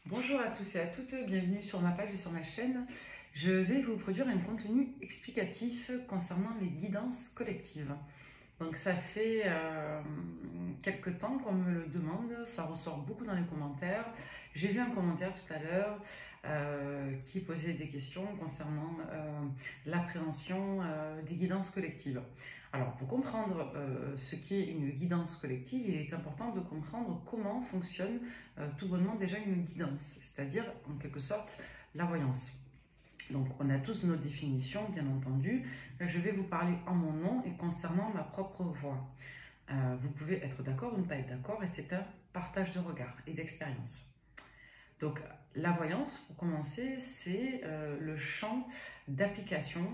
Bonjour à tous et à toutes, bienvenue sur ma page et sur ma chaîne. Je vais vous produire un contenu explicatif concernant les guidances collectives. Donc ça fait quelques temps qu'on me le demande, ça ressort beaucoup dans les commentaires. J'ai vu un commentaire tout à l'heure qui posait des questions concernant l'appréhension des guidances collectives. Alors pour comprendre ce qu'est une guidance collective, il est important de comprendre comment fonctionne tout bonnement déjà une guidance, c'est-à-dire en quelque sorte la voyance. Donc, on a tous nos définitions, bien entendu. Je vais vous parler en mon nom et concernant ma propre voix. Vous pouvez être d'accord ou ne pas être d'accord, et c'est un partage de regard et d'expérience. Donc, la voyance, pour commencer, c'est le champ d'application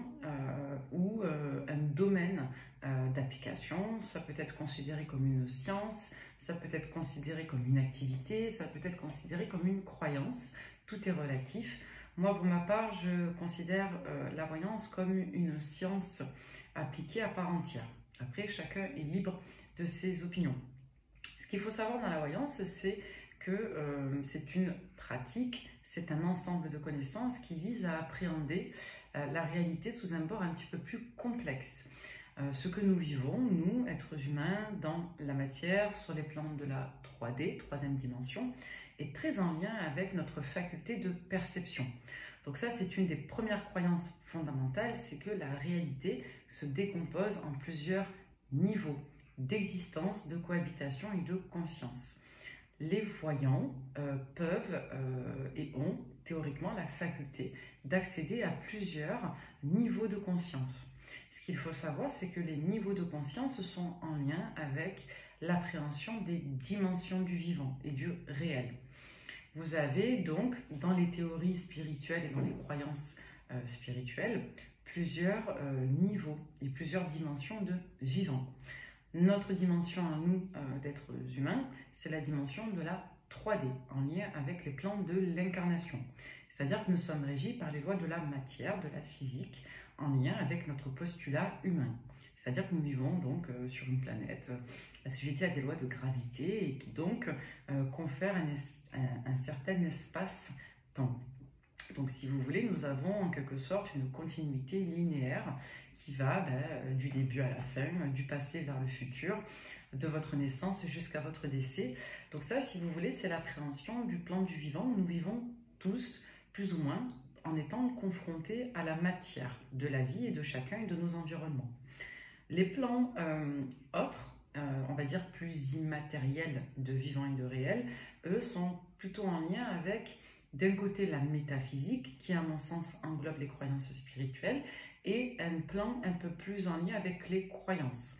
ou un domaine d'application. Ça peut être considéré comme une science, ça peut être considéré comme une activité, ça peut être considéré comme une croyance. Tout est relatif. Moi, pour ma part, je considère la voyance comme une science appliquée à part entière. Après, chacun est libre de ses opinions. Ce qu'il faut savoir dans la voyance, c'est que c'est une pratique, c'est un ensemble de connaissances qui vise à appréhender la réalité sous un bord un petit peu plus complexe. Ce que nous vivons, nous, êtres humains, dans la matière, sur les plans de la 3D, troisième dimension, est très en lien avec notre faculté de perception. Donc ça, c'est une des premières croyances fondamentales, c'est que la réalité se décompose en plusieurs niveaux d'existence, de cohabitation et de conscience. Les voyants peuvent et ont théoriquement la faculté d'accéder à plusieurs niveaux de conscience. Ce qu'il faut savoir, c'est que les niveaux de conscience sont en lien avec l'appréhension des dimensions du vivant et du réel. Vous avez donc, dans les théories spirituelles et dans les croyances spirituelles, plusieurs niveaux et plusieurs dimensions de vivant. Notre dimension à nous d'êtres humains, c'est la dimension de la 3D, en lien avec les plans de l'incarnation. C'est-à-dire que nous sommes régis par les lois de la matière, de la physique, en lien avec notre postulat humain. C'est-à-dire que nous vivons donc sur une planète assujettie à des lois de gravité et qui donc confèrent un certain espace-temps. Donc si vous voulez, nous avons en quelque sorte une continuité linéaire qui va du début à la fin, du passé vers le futur, de votre naissance jusqu'à votre décès. Donc ça, si vous voulez, c'est l'appréhension du plan du vivant où nous vivons tous, plus ou moins, en étant confrontés à la matière de la vie et de chacun et de nos environnements. Les plans autres, on va dire plus immatériels de vivant et de réel, eux sont plutôt en lien avec d'un côté la métaphysique, qui à mon sens englobe les croyances spirituelles, et un plan un peu plus en lien avec les croyances.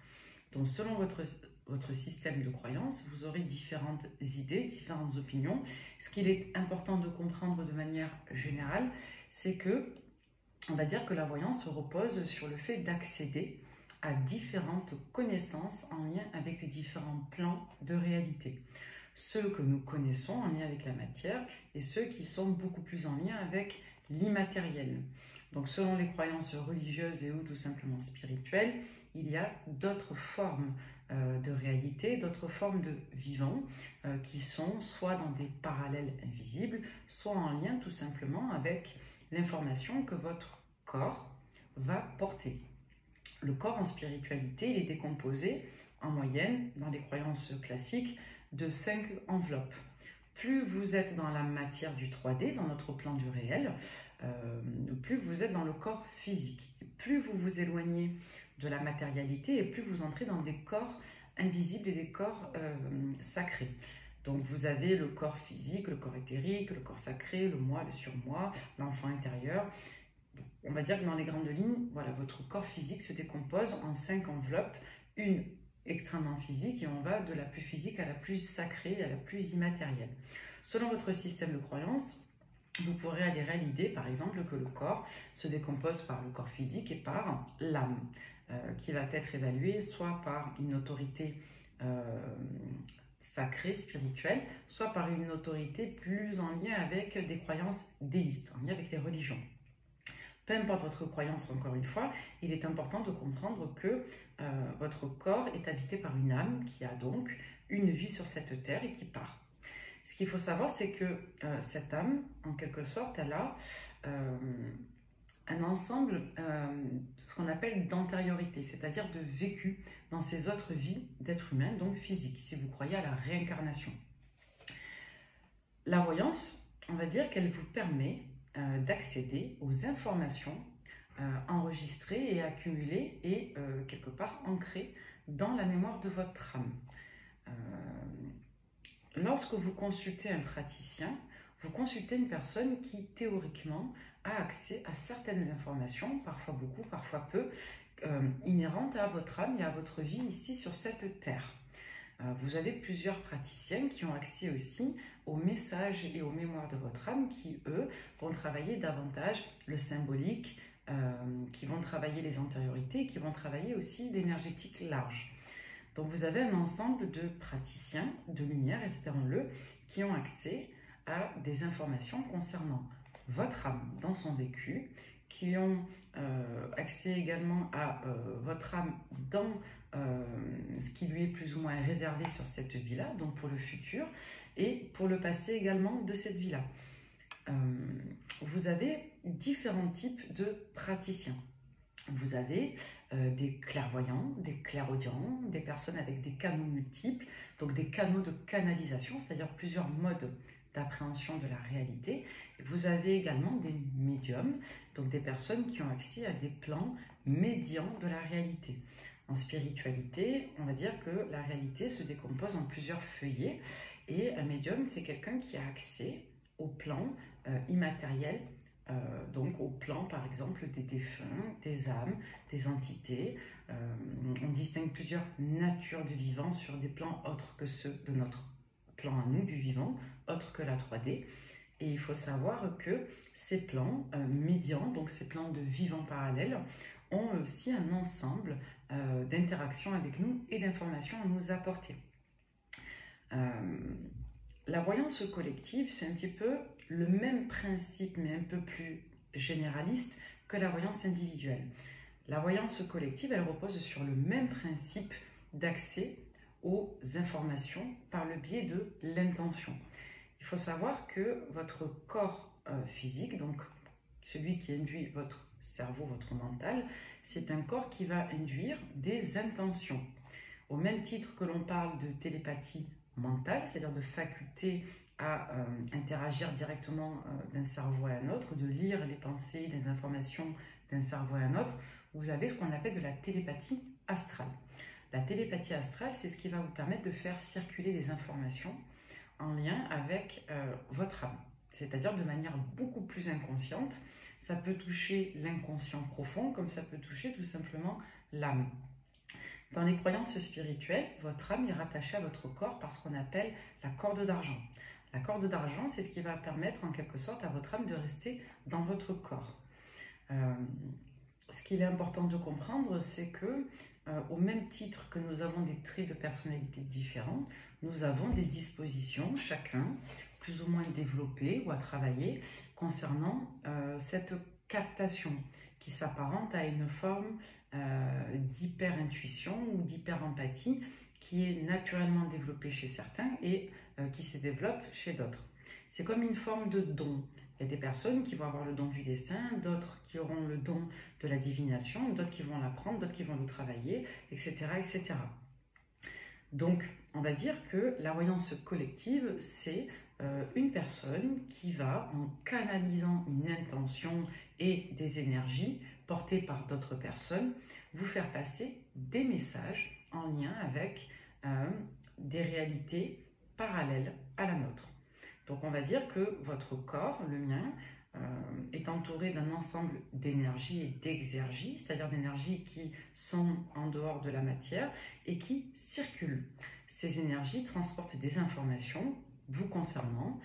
Donc selon votre système de croyances, vous aurez différentes idées, différentes opinions. Ce qu'il est important de comprendre de manière générale, c'est que, on va dire que la voyance repose sur le fait d'accéder à différentes connaissances en lien avec les différents plans de réalité. Ceux que nous connaissons en lien avec la matière et ceux qui sont beaucoup plus en lien avec l'immatériel. Donc selon les croyances religieuses et ou tout simplement spirituelles, il y a d'autres formes de réalité, d'autres formes de vivant qui sont soit dans des parallèles invisibles, soit en lien tout simplement avec l'information que votre corps va porter. Le corps en spiritualité, il est décomposé en moyenne, dans les croyances classiques, de 5 enveloppes. Plus vous êtes dans la matière du 3D, dans notre plan du réel, plus vous êtes dans le corps physique. Et plus vous vous éloignez de la matérialité et plus vous entrez dans des corps invisibles et des corps sacrés. Donc vous avez le corps physique, le corps éthérique, le corps sacré, le moi, le surmoi, l'enfant intérieur. On va dire que dans les grandes lignes, voilà, votre corps physique se décompose en 5 enveloppes, une extrêmement physique et on va de la plus physique à la plus sacrée, à la plus immatérielle. Selon votre système de croyance, vous pourrez adhérer à l'idée, par exemple, que le corps se décompose par le corps physique et par l'âme, qui va être évaluée soit par une autorité sacrée, spirituelle, soit par une autorité plus en lien avec des croyances déistes, en lien avec les religions. Peu importe votre croyance, encore une fois, il est important de comprendre que votre corps est habité par une âme qui a donc une vie sur cette terre et qui part. Ce qu'il faut savoir, c'est que cette âme, en quelque sorte, elle a un ensemble, ce qu'on appelle d'antériorité, c'est-à-dire de vécu dans ses autres vies d'être humain, donc physique, si vous croyez à la réincarnation. La voyance, on va dire qu'elle vous permet d'accéder aux informations enregistrées et accumulées et quelque part ancrées dans la mémoire de votre âme. Lorsque vous consultez un praticien, vous consultez une personne qui théoriquement a accès à certaines informations, parfois beaucoup, parfois peu, inhérentes à votre âme et à votre vie ici sur cette terre. Vous avez plusieurs praticiens qui ont accès aussi aux messages et aux mémoires de votre âme qui, eux, vont travailler davantage le symbolique, qui vont travailler les antériorités, qui vont travailler aussi l'énergétique large. Donc vous avez un ensemble de praticiens de lumière, espérons-le, qui ont accès à des informations concernant votre âme dans son vécu, qui ont accès également à votre âme dans ce qui lui est plus ou moins réservé sur cette vie-là, donc pour le futur, et pour le passé également de cette vie-là. Vous avez différents types de praticiens. Vous avez des clairvoyants, des clairaudients, des personnes avec des canaux multiples, donc des canaux de canalisation, c'est-à-dire plusieurs modes d'appréhension de la réalité. Vous avez également des médiums, donc des personnes qui ont accès à des plans médians de la réalité. En spiritualité, on va dire que la réalité se décompose en plusieurs feuillets et un médium, c'est quelqu'un qui a accès au plan immatériel, donc au plan par exemple des défunts, des âmes, des entités. On distingue plusieurs natures de vivants sur des plans autres que ceux de notre plan à nous du vivant, autres que la 3D. Et il faut savoir que ces plans médians, donc ces plans de vivants parallèles, ont aussi un ensemble d'interactions avec nous et d'informations à nous apporter. La voyance collective, c'est un petit peu le même principe, mais un peu plus généraliste que la voyance individuelle. La voyance collective, elle repose sur le même principe d'accès aux informations par le biais de l'intention. Il faut savoir que votre corps physique, donc celui qui induit votre cerveau, votre mental, c'est un corps qui va induire des intentions. Au même titre que l'on parle de télépathie mentale, c'est-à-dire de faculté à interagir directement d'un cerveau à un autre, de lire les pensées, les informations d'un cerveau à un autre, vous avez ce qu'on appelle de la télépathie astrale. La télépathie astrale, c'est ce qui va vous permettre de faire circuler des informations en lien avec votre âme, c'est-à-dire de manière beaucoup plus inconsciente. Ça peut toucher l'inconscient profond, comme ça peut toucher tout simplement l'âme. Dans les croyances spirituelles, votre âme est rattachée à votre corps par ce qu'on appelle la corde d'argent. La corde d'argent, c'est ce qui va permettre en quelque sorte à votre âme de rester dans votre corps. Ce qu'il est important de comprendre, c'est que au même titre que nous avons des traits de personnalité différents, nous avons des dispositions, chacun, plus ou moins développées ou à travailler concernant cette captation qui s'apparente à une forme d'hyper-intuition ou d'hyper-empathie qui est naturellement développée chez certains et qui se développe chez d'autres. C'est comme une forme de don. Il y a des personnes qui vont avoir le don du dessin, d'autres qui auront le don de la divination, d'autres qui vont l'apprendre, d'autres qui vont le travailler, etc., etc. Donc, on va dire que la voyance collective, c'est une personne qui va, en canalisant une intention et des énergies portées par d'autres personnes, vous faire passer des messages en lien avec des réalités parallèles à la nôtre. Donc on va dire que votre corps, le mien, est entouré d'un ensemble d'énergies et d'exergies, c'est-à-dire d'énergies qui sont en dehors de la matière et qui circulent. Ces énergies transportent des informations vous concernant.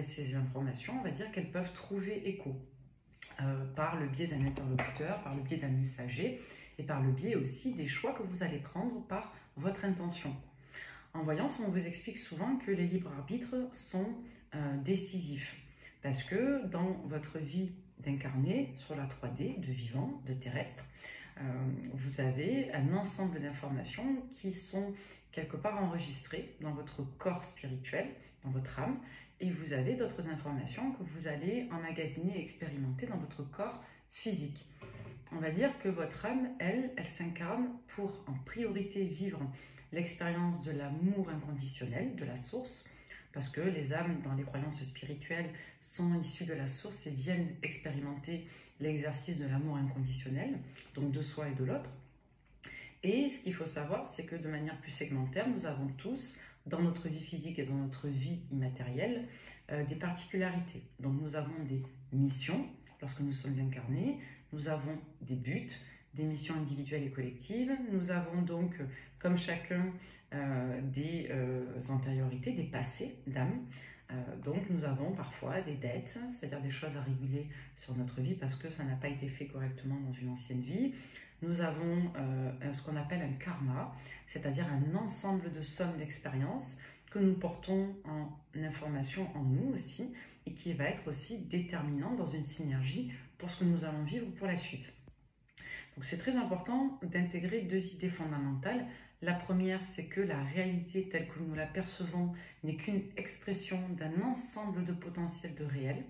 Ces informations, on va dire qu'elles peuvent trouver écho par le biais d'un interlocuteur, par le biais d'un messager et par le biais aussi des choix que vous allez prendre par votre intention. En voyance, on vous explique souvent que les libres arbitres sont décisifs parce que dans votre vie d'incarné sur la 3D, de vivant, de terrestre, vous avez un ensemble d'informations qui sont quelque part enregistrées dans votre corps spirituel, dans votre âme, et vous avez d'autres informations que vous allez emmagasiner et expérimenter dans votre corps physique. On va dire que votre âme, elle s'incarne pour en priorité vivre l'expérience de l'amour inconditionnel, de la source, parce que les âmes dans les croyances spirituelles sont issues de la source et viennent expérimenter l'exercice de l'amour inconditionnel, donc de soi et de l'autre. Et ce qu'il faut savoir, c'est que de manière plus segmentaire, nous avons tous, dans notre vie physique et dans notre vie immatérielle, des particularités. Donc nous avons des missions lorsque nous sommes incarnés, nous avons des buts, des missions individuelles et collectives, nous avons donc, comme chacun, des antériorités, des passés d'âme. Donc nous avons parfois des dettes, c'est-à-dire des choses à réguler sur notre vie parce que ça n'a pas été fait correctement dans une ancienne vie. Nous avons ce qu'on appelle un karma, c'est-à-dire un ensemble de sommes d'expériences que nous portons en information en nous aussi et qui va être aussi déterminant dans une synergie pour ce que nous allons vivre pour la suite. Donc c'est très important d'intégrer deux idées fondamentales. La première, c'est que la réalité telle que nous la percevons n'est qu'une expression d'un ensemble de potentiels de réel.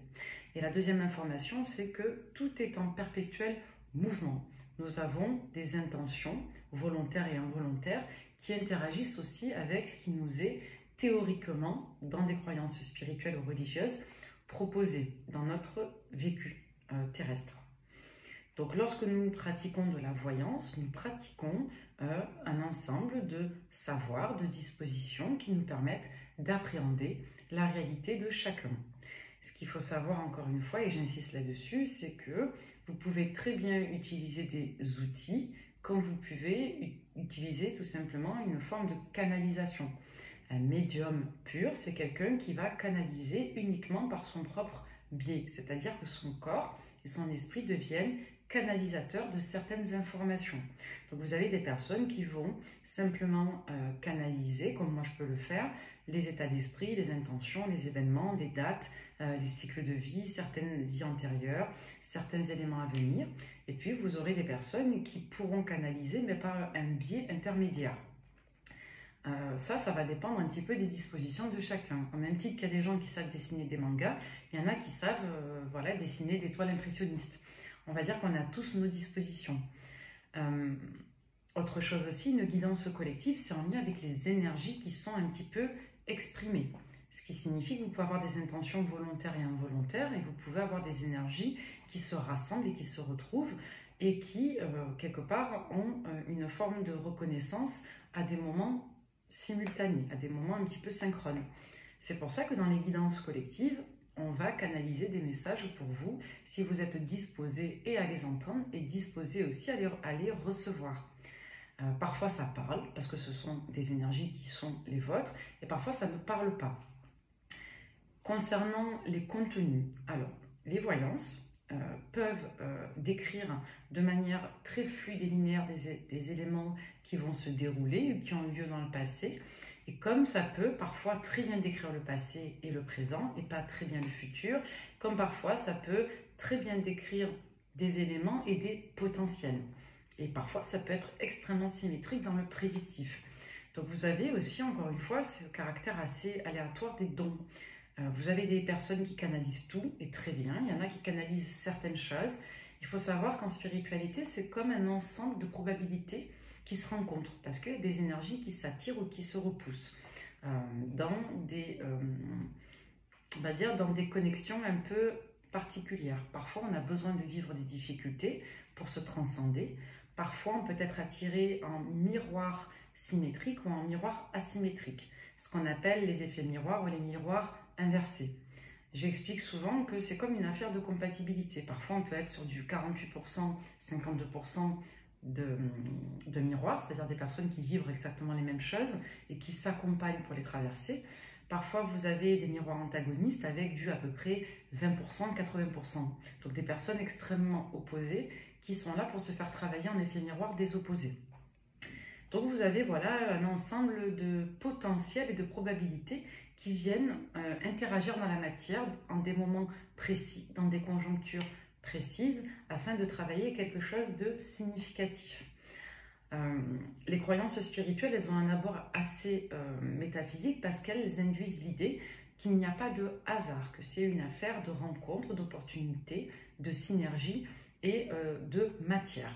Et la deuxième information, c'est que tout est en perpétuel mouvement. Nous avons des intentions volontaires et involontaires qui interagissent aussi avec ce qui nous est théoriquement, dans des croyances spirituelles ou religieuses, proposé dans notre vécu terrestre. Donc lorsque nous pratiquons de la voyance, nous pratiquons un ensemble de savoirs, de dispositions qui nous permettent d'appréhender la réalité de chacun. Ce qu'il faut savoir encore une fois, et j'insiste là-dessus, c'est que vous pouvez très bien utiliser des outils comme vous pouvez utiliser tout simplement une forme de canalisation. Un médium pur, c'est quelqu'un qui va canaliser uniquement par son propre biais, c'est-à-dire que son corps et son esprit deviennent canalisateurs de certaines informations. Donc vous avez des personnes qui vont simplement canaliser, comme moi je peux le faire, les états d'esprit, les intentions, les événements, les dates, les cycles de vie, certaines vies antérieures, certains éléments à venir. Et puis vous aurez des personnes qui pourront canaliser, mais par un biais intermédiaire. Ça va dépendre un petit peu des dispositions de chacun. Au même titre qu'il y a des gens qui savent dessiner des mangas, il y en a qui savent dessiner des toiles impressionnistes. On va dire qu'on a tous nos dispositions. Autre chose aussi, une guidance collective, c'est en lien avec les énergies qui sont un petit peu exprimées. Ce qui signifie que vous pouvez avoir des intentions volontaires et involontaires et vous pouvez avoir des énergies qui se rassemblent et qui se retrouvent et qui, quelque part, ont une forme de reconnaissance à des moments simultanés, à des moments un petit peu synchrones. C'est pour ça que dans les guidances collectives, on va canaliser des messages pour vous si vous êtes disposé et à les entendre et disposé aussi à les recevoir. Parfois ça parle parce que ce sont des énergies qui sont les vôtres et parfois ça ne parle pas. Concernant les contenus, alors les voyances peuvent décrire de manière très fluide et linéaire des éléments qui vont se dérouler ou qui ont eu lieu dans le passé. Et comme ça peut parfois très bien décrire le passé et le présent et pas très bien le futur, comme parfois ça peut très bien décrire des éléments et des potentiels. Et parfois ça peut être extrêmement symétrique dans le prédictif. Donc vous avez aussi encore une fois ce caractère assez aléatoire des dons. Vous avez des personnes qui canalisent tout et très bien, il y en a qui canalisent certaines choses. Il faut savoir qu'en spiritualité c'est comme un ensemble de probabilités qui se rencontrent parce qu'il y a des énergies qui s'attirent ou qui se repoussent dans des connexions un peu particulières. Parfois, on a besoin de vivre des difficultés pour se transcender. Parfois, on peut être attiré en miroir symétrique ou en miroir asymétrique, ce qu'on appelle les effets miroirs ou les miroirs inversés. J'explique souvent que c'est comme une affaire de compatibilité. Parfois, on peut être sur du 48%, 52% de miroirs, c'est-à-dire des personnes qui vivent exactement les mêmes choses et qui s'accompagnent pour les traverser. Parfois, vous avez des miroirs antagonistes avec du à peu près 20%, 80%. Donc des personnes extrêmement opposées qui sont là pour se faire travailler en effet miroir des opposés. Donc vous avez un ensemble de potentiels et de probabilités qui viennent interagir dans la matière en des moments précis, dans des conjonctures précises, afin de travailler quelque chose de significatif. Les croyances spirituelles, elles ont un abord assez métaphysique parce qu'elles induisent l'idée qu'il n'y a pas de hasard, que c'est une affaire de rencontre, d'opportunités, de synergie et de matière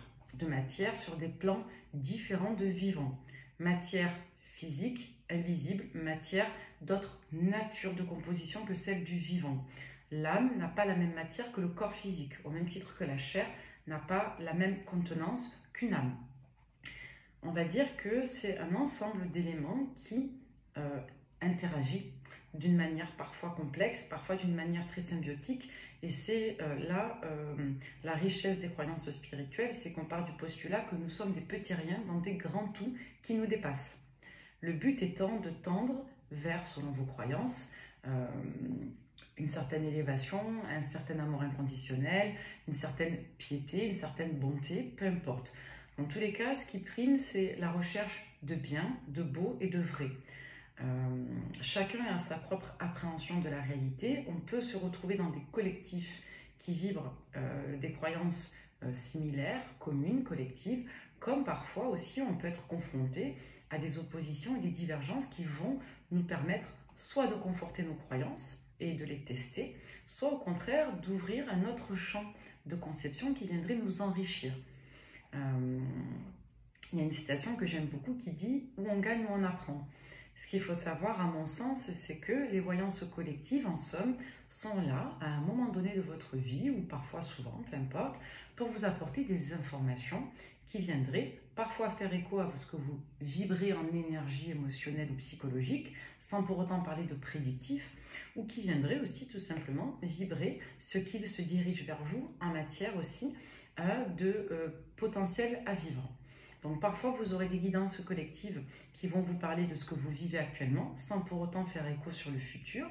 sur des plans différents de vivants. Matière physique, invisible, matière d'autres natures de composition que celle du vivant. L'âme n'a pas la même matière que le corps physique, au même titre que la chair n'a pas la même contenance qu'une âme. On va dire que c'est un ensemble d'éléments qui interagit d'une manière parfois complexe, parfois d'une manière très symbiotique. Et c'est là la richesse des croyances spirituelles, c'est qu'on part du postulat que nous sommes des petits riens dans des grands tout qui nous dépassent. Le but étant de tendre vers, selon vos croyances, une certaine élévation, un certain amour inconditionnel, une certaine piété, une certaine bonté, peu importe. Dans tous les cas, ce qui prime, c'est la recherche de bien, de beau et de vrai. Chacun a sa propre appréhension de la réalité. On peut se retrouver dans des collectifs qui vibrent des croyances similaires, communes, collectives, comme parfois aussi on peut être confronté à des oppositions et des divergences qui vont nous permettre soit de conforter nos croyances et de les tester, soit au contraire d'ouvrir un autre champ de conception qui viendrait nous enrichir. Il y a une citation que j'aime beaucoup qui dit « Où on gagne, où on apprend ». Ce qu'il faut savoir, à mon sens, c'est que les voyances collectives, en somme, sont là à un moment donné de votre vie, ou parfois souvent, peu importe, pour vous apporter des informations qui viendraient parfois faire écho à ce que vous vibrez en énergie émotionnelle ou psychologique, sans pour autant parler de prédictif, ou qui viendraient aussi tout simplement vibrer ce qu'il se dirige vers vous en matière aussi de potentiel à vivre. Donc parfois vous aurez des guidances collectives qui vont vous parler de ce que vous vivez actuellement sans pour autant faire écho sur le futur,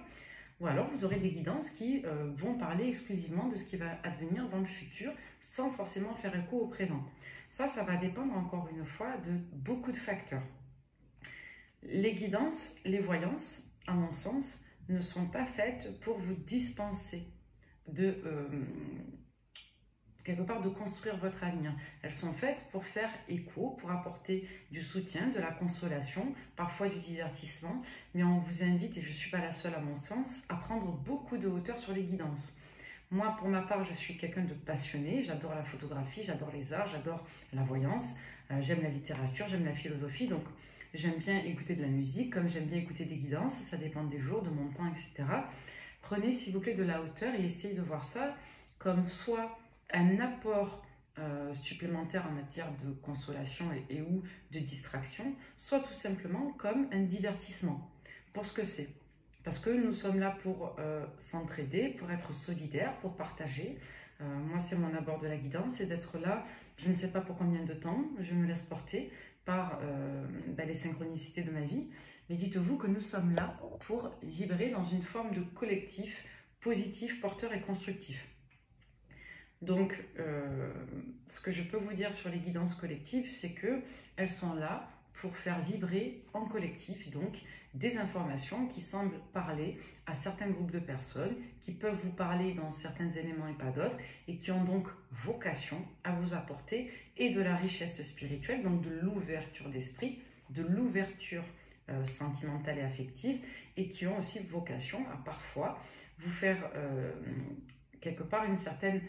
ou alors vous aurez des guidances qui vont parler exclusivement de ce qui va advenir dans le futur sans forcément faire écho au présent. Ça va dépendre encore une fois de beaucoup de facteurs. Les guidances, les voyances, à mon sens, ne sont pas faites pour vous dispenser de quelque part de construire votre avenir. Elles sont faites pour faire écho, pour apporter du soutien, de la consolation, parfois du divertissement, mais on vous invite, et je ne suis pas la seule à mon sens, à prendre beaucoup de hauteur sur les guidances. Moi, pour ma part, je suis quelqu'un de passionné, j'adore la photographie, j'adore les arts, j'adore la voyance, j'aime la littérature, j'aime la philosophie, donc j'aime bien écouter de la musique, comme j'aime bien écouter des guidances, ça dépend des jours, de mon temps, etc. Prenez s'il vous plaît de la hauteur et essayez de voir ça comme soit un apport supplémentaire en matière de consolation et ou de distraction, soit tout simplement comme un divertissement, pour ce que c'est. Parce que nous sommes là pour s'entraider, pour être solidaires, pour partager. Moi, c'est mon abord de la guidance, c'est d'être là, je ne sais pas pour combien de temps, je me laisse porter par les synchronicités de ma vie, mais dites-vous que nous sommes là pour vibrer dans une forme de collectif positif, porteur et constructif. Donc, ce que je peux vous dire sur les guidances collectives, c'est qu'elles sont là pour faire vibrer en collectif, donc des informations qui semblent parler à certains groupes de personnes, qui peuvent vous parler dans certains éléments et pas d'autres, et qui ont donc vocation à vous apporter et de la richesse spirituelle, donc de l'ouverture d'esprit, de l'ouverture sentimentale et affective, et qui ont aussi vocation à parfois vous faire quelque part une certaine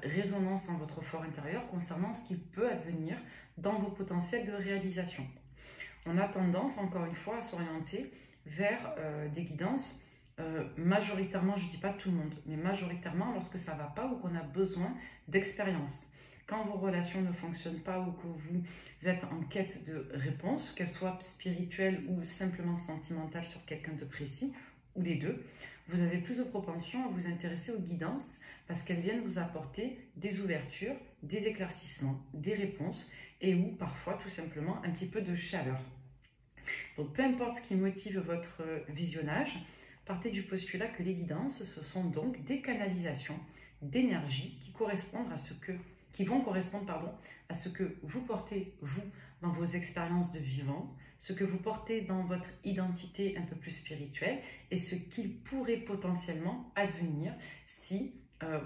résonance en votre fort intérieur concernant ce qui peut advenir dans vos potentiels de réalisation. On a tendance, encore une fois, à s'orienter vers des guidances majoritairement, je ne dis pas tout le monde, mais majoritairement lorsque ça ne va pas ou qu'on a besoin d'expérience. Quand vos relations ne fonctionnent pas ou que vous êtes en quête de réponse, qu'elles soient spirituelles ou simplement sentimentales sur quelqu'un de précis, ou les deux, vous avez plus de propension à vous intéresser aux guidances parce qu'elles viennent vous apporter des ouvertures, des éclaircissements, des réponses et ou parfois tout simplement un petit peu de chaleur. Donc peu importe ce qui motive votre visionnage, partez du postulat que les guidances, ce sont donc des canalisations d'énergie qui vont correspondre à ce que vous portez, vous, dans vos expériences de vivant, ce que vous portez dans votre identité un peu plus spirituelle et ce qu'il pourrait potentiellement advenir si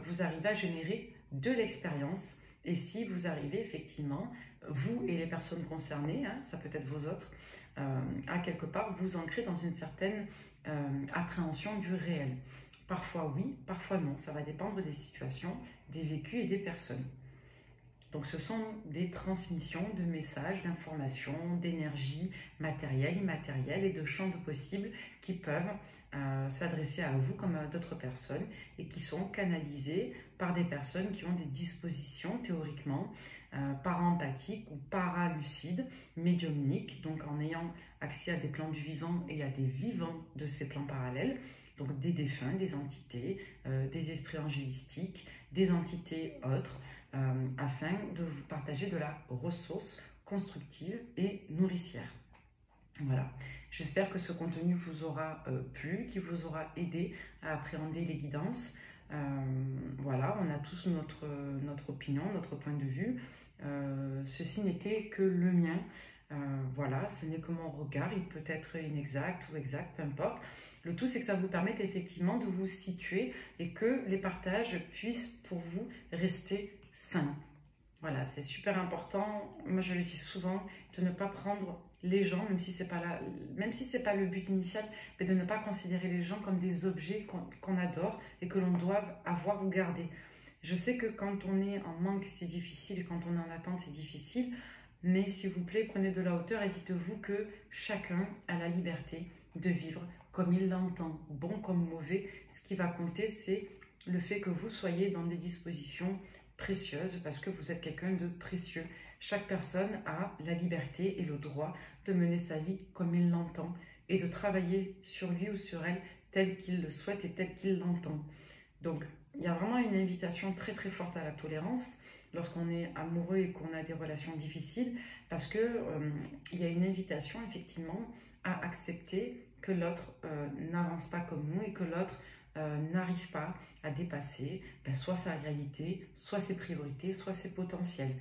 vous arrivez à générer de l'expérience et si vous arrivez effectivement vous et les personnes concernées, hein, ça peut être vos autres, à quelque part vous ancrer dans une certaine appréhension du réel. Parfois oui, parfois non, ça va dépendre des situations, des vécus et des personnes. Donc ce sont des transmissions de messages, d'informations, d'énergie matérielle, immatérielle et de champs de possibles qui peuvent s'adresser à vous comme à d'autres personnes et qui sont canalisés par des personnes qui ont des dispositions théoriquement para-empathiques ou para-lucides, médiumniques, donc en ayant accès à des plans du vivant et à des vivants de ces plans parallèles, donc des défunts, des entités, des esprits angélistiques, des entités autres, afin de vous partager de la ressource constructive et nourricière. Voilà, j'espère que ce contenu vous aura plu, qu'il vous aura aidé à appréhender les guidances. Voilà, on a tous notre opinion, notre point de vue. Ceci n'était que le mien. Voilà, ce n'est que mon regard, il peut être inexact ou exact, peu importe. Le tout, c'est que ça vous permette effectivement de vous situer et que les partages puissent pour vous rester sains. Voilà, c'est super important. Moi, je le dis souvent, de ne pas prendre les gens, même si c'est pas le but initial, mais de ne pas considérer les gens comme des objets qu'on adore et que l'on doit avoir ou garder. Je sais que quand on est en manque, c'est difficile, et quand on est en attente, c'est difficile. Mais s'il vous plaît, prenez de la hauteur et dites-vous que chacun a la liberté de vivre comme il l'entend, bon comme mauvais. Ce qui va compter, c'est le fait que vous soyez dans des dispositions précieuses parce que vous êtes quelqu'un de précieux. Chaque personne a la liberté et le droit de mener sa vie comme il l'entend et de travailler sur lui ou sur elle tel qu'il le souhaite et tel qu'il l'entend. Donc, il y a vraiment une invitation très très forte à la tolérance lorsqu'on est amoureux et qu'on a des relations difficiles, parce que il y a une invitation effectivement à accepter que l'autre n'avance pas comme nous et que l'autre n'arrive pas à dépasser soit sa réalité, soit ses priorités, soit ses potentiels.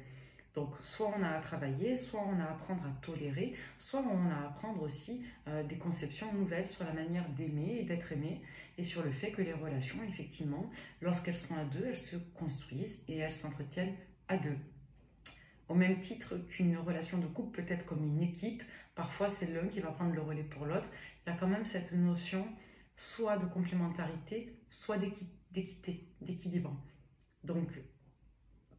Donc, soit on a à travailler, soit on a à apprendre à tolérer, soit on a à apprendre aussi des conceptions nouvelles sur la manière d'aimer et d'être aimé, et sur le fait que les relations, effectivement, lorsqu'elles sont à deux, elles se construisent et elles s'entretiennent à deux. Au même titre qu'une relation de couple peut être comme une équipe, parfois c'est l'un qui va prendre le relais pour l'autre, il y a quand même cette notion soit de complémentarité, soit d'équité, d'équilibre. Donc,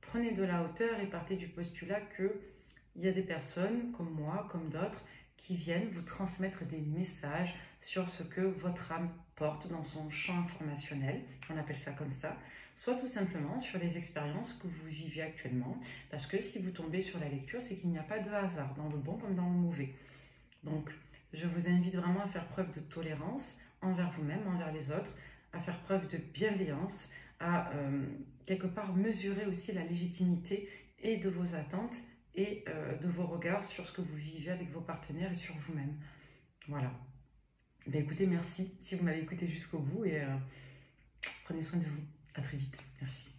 prenez de la hauteur et partez du postulat qu'il y a des personnes comme moi, comme d'autres, qui viennent vous transmettre des messages sur ce que votre âme porte dans son champ informationnel, on appelle ça comme ça, soit tout simplement sur les expériences que vous vivez actuellement, parce que si vous tombez sur la lecture, c'est qu'il n'y a pas de hasard, dans le bon comme dans le mauvais. Donc, je vous invite vraiment à faire preuve de tolérance envers vous-même, envers les autres, à faire preuve de bienveillance, à quelque part mesurer aussi la légitimité et de vos attentes et de vos regards sur ce que vous vivez avec vos partenaires et sur vous-même. Voilà. Ben écoutez, merci si vous m'avez écouté jusqu'au bout et prenez soin de vous. À très vite. Merci.